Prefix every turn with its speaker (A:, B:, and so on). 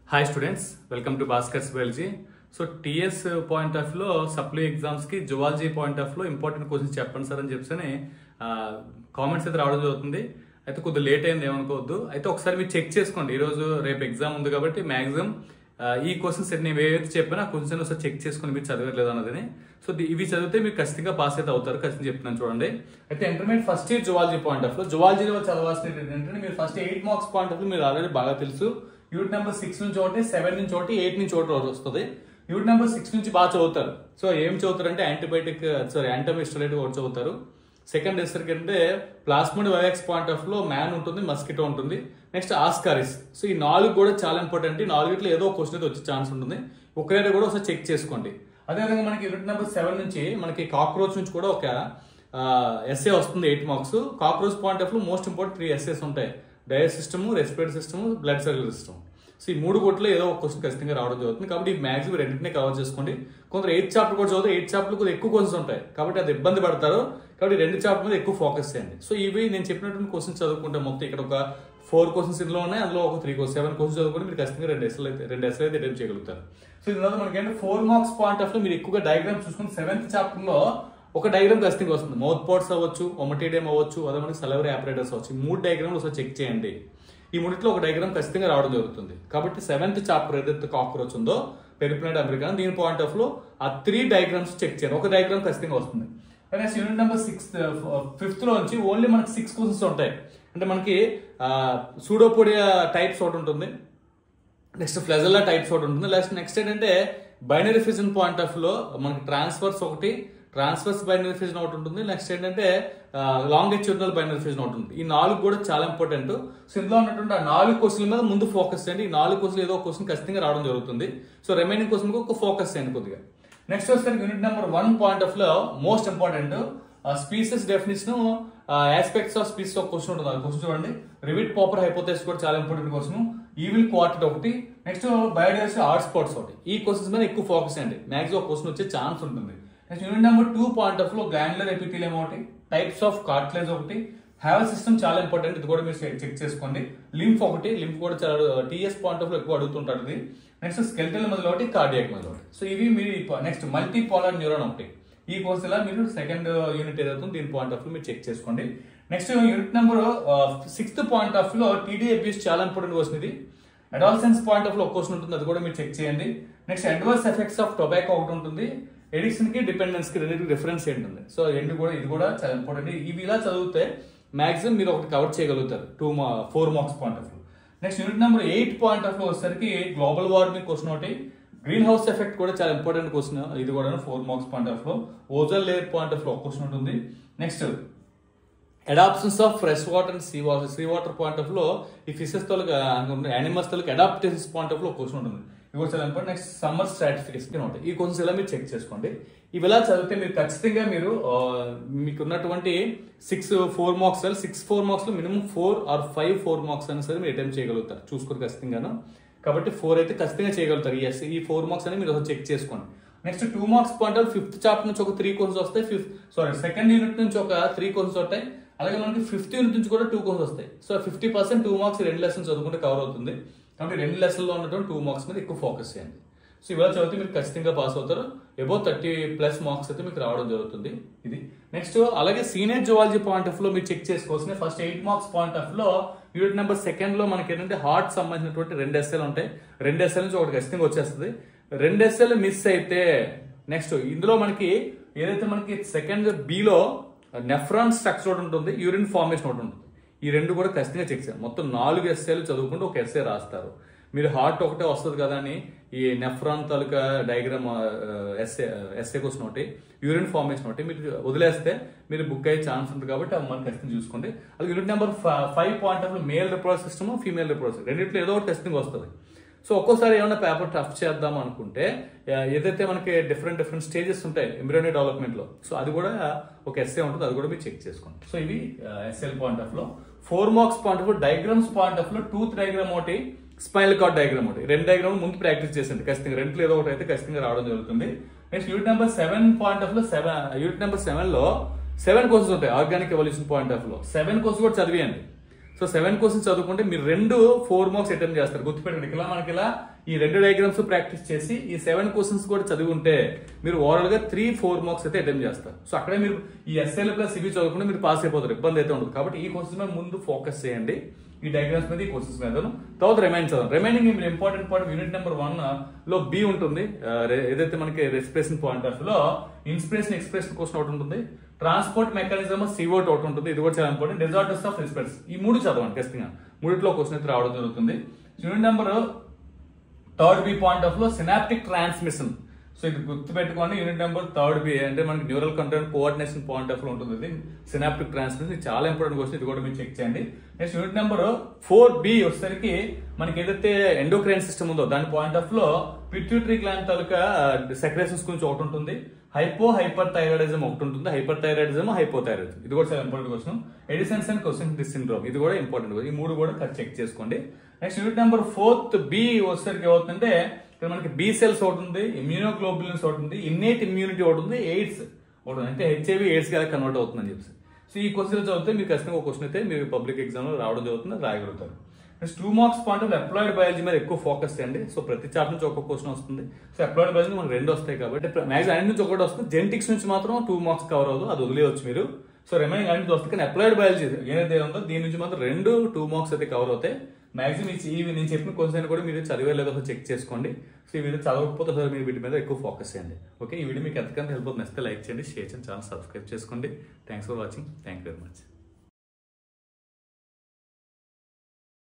A: Hi students, welcome to Bhaskars Biology. So TS point of view supply exams ki zoology point of view important questions చెప్పండి sir అని చెప్పని comments అయితే రావడం జరుగుతుంది. అయితే కొద్దిగా లేట్ అయింది ఏమనుకోవద్దు. అయితే ఒకసారి మీరు చెక్ చేసుకోండి. ఈ రోజు రేపు ఎగ్జామ్ ఉంది కాబట్టి మాక్సిమం ఈ క్వశ్చన్స్ నేను ఏవైతే చెప్పినా క్వశ్చన్ ఒకసారి చెక్ చేసుకుని మీరు చదవట్లేదు అన్నదని. సో ఇవి చదివితే మీరు ఖచ్చితంగా పాస్ అయితే అవుతారు. ఖచ్చితంగా చెప్తున్నాను చూడండి. అయితే intermediate first year zoology point of view జువాలజీలో చదవాల్సింది ఏంటంటే మీరు first 8 marks point of view మీరు ఆల్రెడీ బాగా తెలుసు. యూనిట్ నెంబర్ 6 నుంచి ఒకటి, 7 నుంచి ఒకటి, 8 నుంచి ఒకటి వస్తుంది. యూనిట్ నెంబర్ 6 నుంచి బాగా చదువుతారు. సో ఏం చదువుతారు అంటే యాంటోమిస్టోలైట్ ఒకటి చదువుతారు. సెకండ్ వచ్చేసరికి అంటే ప్లాస్మోడ్ వైవాక్స్ పాయింట్ ఆఫ్ లో మ్యాన్ ఉంటుంది, మస్కిటో ఉంటుంది, నెక్స్ట్ ఆస్కారిస్. సో ఈ 4 కూడా చాలా ఇంపార్టెంట్. ఈ 4 ఏదో ఒక క్వశ్చన్ అయితే వచ్చే ఛాన్స్ ఉంటుంది. ఒకరేదో కూడా ఒకసారి చెక్ చేసుకోండి. అదేవిధంగా మనకి యూనిట్ నెంబర్ 7 నుంచి మనకి కాక్రోచ్ నుంచి కూడా ఒక ఎస్ఏ వస్తుంది 8 మార్క్స్. కాక్రోచ్ పాయింట్ ఆఫ్ లో మోస్ట్ ఇంపార్టెంట్ 3 ఎస్ఏస్ ఉంటాయి. Digest system, respiratory system, blood circulatory system. So ఈ 3 కోట్లో ఏదో ఒక క్వశ్చన్ ఖచ్చితంగా రావడం జరుగుతుంది. కాబట్టి ఈ మ్యాక్సిమం రెండింటినీ కవర్ చేసుకోండి. కొందరు 8 చాప్టర్ కూడా చదివితే 8 చాప్టర్ కూడా ఎక్కువ క్వశ్చన్స్ ఉంటాయి కాబట్టి అది ఇబ్బంది పడతారు. కాబట్టి 2 చాప్టర్ మీద ఎక్కువ ఫోకస్ చేయండి. సో ఇవి నేను చెప్పినటువంటి క్వశ్చన్స్ చదువుకుంటే మొత్తం ఇక్కడ ఒక 4 క్వశ్చన్స్ ఇందులో ఉన్నాయి. అందులో ఒక 7 క్వశ్చన్స్ చదువుకుంటే మీరు ఖచ్చితంగా 2 ఎస్ఎల్ అయితే అటెంప్ట్ చేయగలుగుతారు. సో ఇందులో మనకి ఏంటంటే 4 మార్క్స్ పాయింట్ ఆఫ్ లో మీరు ఎక్కువగా డయాగ్రామ్ చూసుకుని 7th చాప్టర్ లో ఒక డయాగ్రామ్ ఖచ్చితంగా వస్తుంది. మౌత్ పాట్స్ అవ్వచ్చు, ఒమటేడియం అవ్వచ్చు, అదే మనకి సలవరీ ఆపరేటర్స్ అవ్వచ్చు. ఈ 3 డయాగ్రామ్లు ఒకసారి చెక్ చేయండి. ఈ 3లో ఒక డయాగ్రామ్ ఖచ్చితంగా రావడం జరుగుతుంది. కాబట్టి 7th చాప్టర్ ఏదైతే కాక్రోచ్ ఉందో పెరిప్లానెట్ అమెరికా దీని పాయింట్ ఆఫ్ లో ఆ 3 డయాగ్రామ్స్ చెక్ చేయండి. ఒక డయాగ్రామ్ ఖచ్చితంగా వస్తుంది. నెక్స్ట్ యూనిట్ నెంబర్ 5th లో నుంచి ఓన్లీ మనకి 6 క్వశ్చన్స్ ఉంటాయి. అంటే మనకి సూడోపోడియా టైప్స్ ఒకటి ఉంటుంది, నెక్స్ట్ ఫ్లెజల్లా టైప్స్ ఒకటి ఉంటుంది. నెక్స్ట్ ఏంటంటే బైనరీ ఫిజన్ పాయింట్ ఆఫ్ లో మనకి ట్రాన్స్ఫర్స్ బైనరీ ఫిజన్ ఒకటి ఉంటుంది. నెక్స్ట్ ఏంటంటే లాంగిట్యూడినల్ బైనరీ ఫిజన్ ఒకటి ఉంటుంది. ఈ 4 కూడా చాలా ఇంపార్టెంట్. సో ఇందులో ఉన్నటువంటి ఆ 4 క్వశ్చన్ల మీద ముందు ఫోకస్ చేయండి. ఈ 4 క్వశ్చన్ ఏదో క్వశ్చన్ ఖచ్చితంగా రావడం జరుగుతుంది. సో రిమైనింగ్ క్వశ్చన్ ఒక ఫోకస్ చేయండి కొద్దిగా. నెక్స్ట్ వచ్చేసరికి యూనిట్ నెంబర్ 1 పాయింట్ ఆఫ్ లో most important species definition, aspects of species ఒక క్వశ్చన్ ఉంటుంది. క్వశ్చన్ చూడండి. రివిట్ పాపర్ హైపోథెసిస్ కూడా చాలా ఇంపార్టెంట్ క్వశ్చన్. ఈవిల్ క్వార్టెట్ ఒకటి, నెక్స్ట్ బయోడైవర్సిటీ హాట్ స్పాట్స్ ఒకటి. ఈ క్వశ్చన్స్ మీద ఎక్కువ ఫోకస్ చేయండి. మ్యాక్సిమం ఒక క్వశ్చన్ వచ్చే ఛాన్స్ ఉంటుంది. Next unit number 2 point of లో గ్లాండ్యులర్ ఎపిథీలియం ఒకటి, టైప్స్ ఆఫ్ కార్టిలేజ్ ఒకటి, హ్యావల్ సిస్టమ్ చాలా ఇంపార్టెంట్. ఇది కూడా మీరు చెక్ చేసుకోండి. లింఫ్ ఒకటి, లింఫ్ కూడా చాలా టీఎస్ పాయింట్ ఆఫ్ లో ఎక్కువ అడుగుతుంటారు. ఇది నెక్స్ట్ స్కెల్టల్ మజిల్ ఒకటి, కార్డియాక్ మజిల్ ఒకటి. సో ఇవి మీరు నెక్స్ట్ మల్టీ పోలార్ న్యూరాన్ ఒకటి. ఈ కోర్స్ ఇలా మీరు సెకండ్ యూనిట్ ఏదైతుందో దీని పాయింట్ ఆఫ్ లో మీరు చెక్ చేసుకోండి. Next unit number 6th point of లో టీడీ అబ్యూస్ చాలా ఇంపార్టెంట్ క్వశ్చన్. ఇది అడాలసెన్స్ పాయింట్ ఆఫ్ లో ఒక క్వశ్చన్ ఉంటుంది. అది కూడా మీరు చెక్ చేయండి. Next adverse effects of tobacco ఒకటి ఉంటుంది. ఎడిక్షన్ కి డిపెండెన్స్ కి రెండింటికి డిఫరెన్స్ ఏంటుంది. సో ఇది కూడా చాలా ఇంపార్టెంట్. ఇవి ఇలా చదివితే మాక్సిమం మీరు ఒకటి కవర్ చేయగలుగుతారు 4 మార్క్స్ పాయింట్ ఆఫ్ లో. Next unit number 8 point of లో వచ్చేసరికి గ్లోబల్ వార్మింగ్ క్వశ్చన్ ఒకటి, గ్రీన్ హౌస్ ఎఫెక్ట్ కూడా చాలా ఇంపార్టెంట్ క్వశ్చన్. ఇది కూడా 4 మార్క్స్ పాయింట్ ఆఫ్ లో. ఓజోన్ లేయర్ పాయింట్ ఆఫ్ లో ఒక క్వశ్చన్ ఉంటుంది. Next adaptions of fresh water and sea water point of లో ఈ ఫిషెస్ తో యానిమల్స్ తో అడాప్టేషన్స్ పాయింట్ ఆఫ్ లో క్వశ్చన్ ఉంటుంది. ఇది కూడా చాలా ఇంపార్టెంట్. నెక్స్ట్ సమ్మర్ స్ట్రాటిఫికేషన్ ఉంటాయి. ఈ క్వశ్చన్స్ ఇలా మీరు చెక్ చేసుకోండి. ఇవి ఇలా చదివితే మీరు ఖచ్చితంగా మీకు ఉన్నటువంటి 4 మార్క్స్ లో మినిమం 4 or 5 4 మార్క్స్ అయినా సరే మీరు అటెంప్ట్ చేయగలుగుతారు. చూసుకోరు ఖచ్చితంగాను. కాబట్టి 4 అయితే ఖచ్చితంగా చేయగలుగుతారు. ఈ 4 మార్క్స్ అని మీరు చెక్ చేసుకోండి. Next 2 marks point 5th chapter నుంచి ఒక 3 క్వశ్చన్స్ వస్తాయి. సెకండ్ యూనిట్ నుంచి ఒక 3 క్వశ్చన్స్ వస్తాయి. అలాగే మనకి 5th యూనిట్ నుంచి కూడా 2 క్వశ్చన్స్ వస్తాయి. సో 50% 2 మార్క్స్ 2 లెసన్స్ చదువుకుంటే కవర్ అవుతుంది. కాబట్టి 2 లెసన్లో ఉన్నటువంటి 2 మార్క్స్ మీద ఎక్కువ ఫోకస్ చేయండి. సో ఇవాళ చదివితే మీరు ఖచ్చితంగా పాస్ అవుతారు. అబౌవ్ 30+ మార్క్స్ అయితే మీకు రావడం జరుగుతుంది. ఇది నెక్స్ట్ అలాగే సీనియర్ జువాలజీ పాయింట్ ఆఫ్ లో మీరు చెక్ చేసుకోవాల్సిన ఫస్ట్ 8 మార్క్స్ పాయింట్ ఆఫ్ లో యూనిట్ నెంబర్ 2 లో మనకి ఏంటంటే హార్ట్ సంబంధించినటువంటి 2 ఎస్ఎల్ ఉంటాయి. 2 ఎస్ఎల్ నుంచి ఒకటి ఖచ్చితంగా వచ్చేస్తుంది. 2 ఎస్ఎల్ మిస్ అయితే నెక్స్ట్ ఇందులో మనకి ఏదైతే మనకి సెకండ్ బిలో నెఫ్రాన్ స్ట్రక్చర్ ఒకటి ఉంటుంది, యూరిన్ ఫార్మేషన్ ఒకటి ఉంటుంది. ఈ 2 కూడా ఖచ్చితంగా చెక్ చేయాలి. మొత్తం 4 ఎస్ఏలు చదువుకుంటూ ఒక ఎస్ఏ రాస్తారు. మీరు హార్ట్ ఒకటే వస్తుంది కదా అని ఈ నెఫ్రాన్ తాలూకా డయాగ్రామ్ ఎస్ఏ క్వశ్చన్ ఒకటి, యూరిన్ ఫార్మేషన్ ఒకటి మీరు వదిలేస్తే మీరు బుక్ అయ్యే ఛాన్స్ ఉంటుంది. కాబట్టి అవి మనం ఖచ్చితంగా చూసుకోండి. అలాగే unit number 5 point of male reproductive system, female reproductive రెండింటిలో ఏదో ఒక టెస్టింగ్ వస్తుంది. సో ఒక్కోసారి ఏమైనా పేపర్ టఫ్ చేద్దాం అనుకుంటే ఏదైతే మనకి డిఫరెంట్ స్టేజెస్ ఉంటాయి ఎంబ్రియోనిక్ డెవలప్మెంట్ లో, సో అది కూడా ఒక ఎస్ఏ ఉంటుంది. అది కూడా మీరు చెక్ చేసుకోండి. సో ఇవి ఎస్ఎల్ పాయింట్ ఆఫ్ లో. 4 marks point of diagrams point of లో టూత్ డయాగ్రామ్ ఒకటి, స్పైనల్ కార్డ్ డయాగ్రామ్ ఒకటి. 2 డయాగ్రామ్ ముందు ప్రాక్టీస్ చేసింది. ఖచ్చితంగా 2లో ఏదో ఒకటి అయితే ఖచ్చితంగా రావడం జరుగుతుంది. Next unit number 7 point of లో యూనిట్ నెంబర్ 7 లో 7 క్వశ్చన్స్ ఉంటాయి. ఆర్గానిక్ ఎవల్యూషన్ పాయింట్ ఆఫ్ లో 7 క్వశ్చన్స్ కూడా చదివేయండి. సో 7 క్వశ్చన్స్ చదువుకుంటే మీరు 4 మార్క్స్ అటెంప్ట్ చేస్తారు. గుర్తుపెట్టండి, ఇలా మనకి ఇలా ఈ 2 డయాగ్రామ్స్ ప్రాక్టీస్ చేసి ఈ 7 క్వశ్చన్స్ కూడా చదివి ఉంటే మీరు ఓవరాల్ గా 3-4 మార్క్స్ అయితే అటెంప్ట్ చేస్తారు. సో అక్కడే మీరు ఈ ఎస్ఎల్ ప్లస్ ఇవి చదువుకుంటే మీరు పాస్ అయిపోతారు, ఇబ్బంది అయితే ఉండదు. కాబట్టి ఈ క్వశ్చన్స్ మీద ముందు ఫోకస్ చేయండి, ఈ డయాగ్రామ్స్ మీద, ఈ క్వశ్చన్స్ మీద. తర్వాత రిమైనింగ్ చదవండి. రిమైనింగ్ మీరు ఇంపార్టెంట్ పార్ట్ యూనిట్ నెంబర్ 1 లో బి ఉంటుంది. ఏదైతే మనకి రెస్పిరేషన్ పాయింట్ ఆఫ్ లో ఇన్స్పిరేషన్ ఎక్స్ప్రెషన్ క్వశ్చన్ ఒకటి ఉంటుంది, ట్రాన్స్పోర్ట్ మెకానిజం CO2 ఒకటి ఉంటుంది, ఇది కూడా చాలా ఇంపార్టెంట్. డిజార్డర్స్ ఆఫ్ రెస్పిరేషన్, ఈ 3 చదవండి ఖచ్చితంగా. 3లో క్వశ్చన్ అయితే రావడం జరుగుతుంది. Unit number 3 B point of లో సినాప్టిక్ ట్రాన్స్మిషన్. సో ఇది గుర్తుపెట్టుకోండి, యూనిట్ నెంబర్ 3 బి అంటే మనకి neural control coordination point of లో ఉంటుంది. ఇది సినాప్టిక్ ట్రాన్స్మిషన్, ఇది చాలా ఇంపార్టెంట్ క్వశ్చన్, ఇది కూడా మీరు చెక్ చేయండి. నెక్స్ట్ యూనిట్ నెంబర్ 4 బి వచ్చేసరికి మనకి ఏదైతే ఎండోక్రైన్ సిస్టమ్ ఉందో దాని పాయింట్ ఆఫ్ లో పిట్యూటరీ గ్లాండ్ తాలూకా సెక్రేషన్స్ గురించి ఒకటి ఉంటుంది, హైపర్ థైరాయిడిజం ఒకటి ఉంటుంది, హైపర్ థైరాయిడిజం, హైపోథైరాయిడిజం, ఇది కూడా చాలా important question. Addison's and question syndrome, ఇది కూడా ఇంపార్టెంట్. ఈ 3 కూడా చెక్ చేసుకోండి. నెక్స్ట్ యూనిట్ నెంబర్ 4 బి వచ్చేసరికి ఏమవుతుందంటే ఇక్కడ మనకి బి సెల్స్ ఒకటి ఉంది, ఇమ్యూనోగ్లోబులిన్స్ ఒకటి ఉంది, ఇన్నేట్ ఇమ్యూనిటీ ఒకటి ఉంది, ఎయిడ్స్ ఒకటి ఉంది. అంటే హెచ్ఐవి ఎయిడ్స్ గా కన్వర్ట్ అవుతుందని చెప్పి. సో ఈ క్వశ్చన్ చదివితే మీరు ఖచ్చితంగా ఒక క్వశ్చన్ అయితే మీరు పబ్లిక్ ఎగ్జామ్ లో రావడం జరుగుతుంది, రాయగలుగుతారు. Next 2 marks point of applied biology మీద ఎక్కువ ఫోకస్ చేయండి. సో ప్రతి చాప్టర్ నుంచి ఒక్కొక్క క్వశ్చన్ వస్తుంది. సో అప్లైడ్ బయాలజీ మనకు 2 వస్తాయి కాబట్టి మ్యాక్స్ అన్ని నుంచి ఒకటి వస్తుంది. జెనెటిక్స్ నుంచి మాత్రం 2 మార్క్స్ కవర్ అవ్వదు, అది వదిలేయచ్చు మీరు. సో రిమైనింగ్ అన్ని వస్తుంది. కానీ అప్లైడ్ బయాలజీ ఏదైతే ఉందో దీని నుంచి మాత్రం 2 మార్క్స్ అయితే కవర్ అవుతాయి. మాక్సిమం నేను చెప్పిన క్వశ్చన్ కూడా మీరు చదివే లేదో చెక్ చేసుకోండి. సో ఈ వీడియో చదవకపోతే సార్ మీరు వీటి మీద ఎక్కువ ఫోకస్ చేయండి. ఓకే, ఈ వీడియో మీకు ఎంతకంత హెల్ప్ అవుతుంది, నచ్చితే లైక్ చేయండి, షేర్ చేయండి, ఛానల్ సబ్స్క్రైబ్ చేసుకోండి. Thanks for watching. Thank you very much.